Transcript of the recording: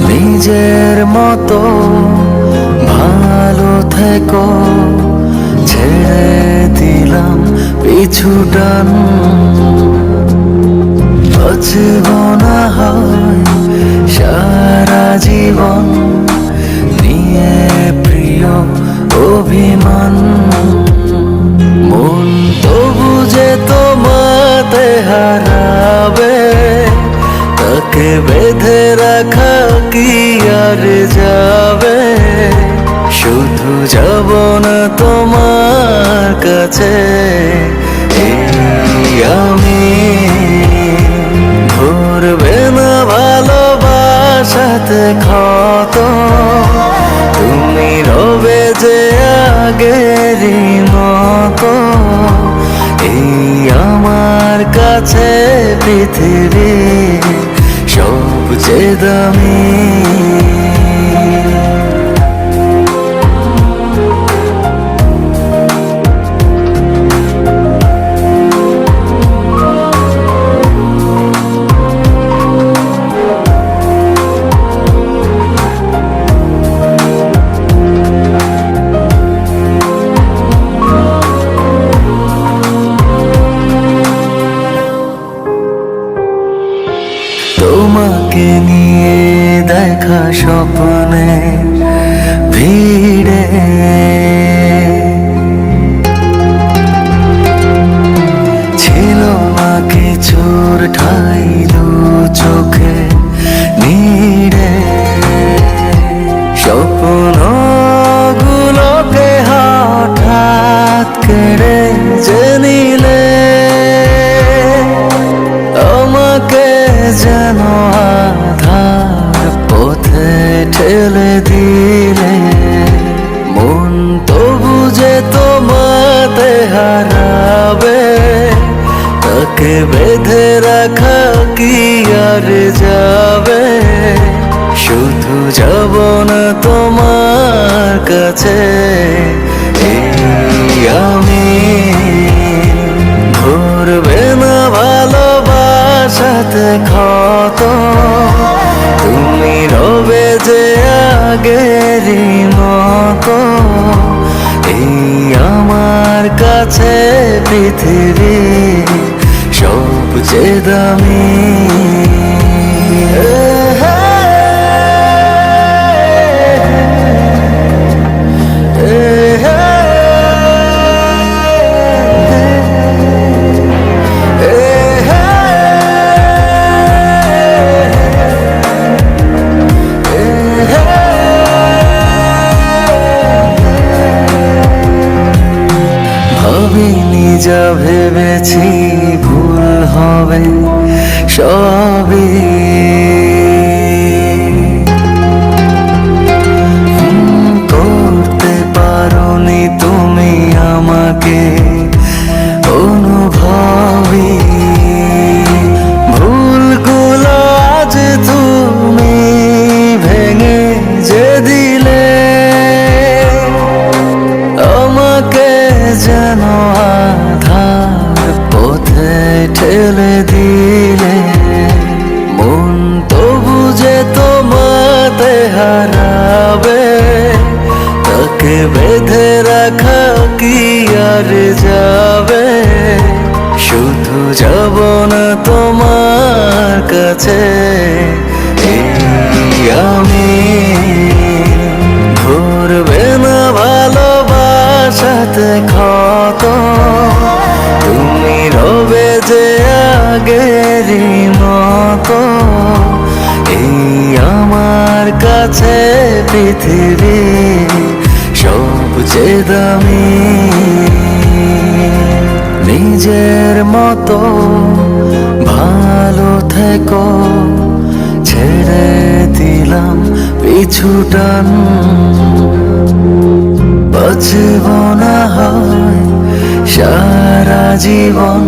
নিজের মতো ভালো থেকো, ছেড়ে দিলাম পিছুটান। বাঁচব না হয় সারা জীবন নিয়ে প্রিয় অভিমান। মন তো বুঝে তোমাতে হারাবে, তাকে বেঁধে রাখা কি আর যাবে? শুধু যাব না তোমার কাছে এই আমি। ভরবে না ভালোবাসাতে ক্ষত, তুমি রবে যে আগেরই মতো। এই আমার কাছে পৃথিবী সবচেয়ে দামি। তোমাকে নিয়ে দেখা স্বপ্নে ভিড়ে ছিল না কিছুর ঠাই, দু চোখে নিড়ে। স্বপ্নগুলোকে হঠাৎ কেড়ে যে নিলে, আমাকে যেন আধার পথে ঠেলে দিলে। মন তো বুঝে তোমাতে হারাবে, তাকে বেঁধে রাখা কি আর যাবে? শুধু যাব না তোমার কাছে এই আমি। ভরবে না ভালোবাসাতে ক্ষত, তুমি রবে যে আগেরই মতো। এই আমার কাছে পৃথিবী সবচেয়ে দামি। ভাবিনি যা ভেবেছি ভুল হবে সবই, করতে পারোনি তুমি আমাকে অনুভবী। ভুলগুলো আজ তুমি ভেঙে যে দিলে, আমাকে যেন আধার পথে ঠেলে দিলে। মন তো বুঝে তোমাতে হারাবে, তাকে বেঁধে রাখা কি আর যাবে? শুধু যাব না তোমার কাছে এই আমি। ভরবে না ভালোবাসাতে ক্ষত, তুমি রবে যে আগেরই মতো। এই আমার কাছে পৃথিবী সবচেয়ে দামি। নিজের মতো ভালো থেকো, ছেড়ে দিলাম পিছুটান। বাঁচব না হয় সারা জীবন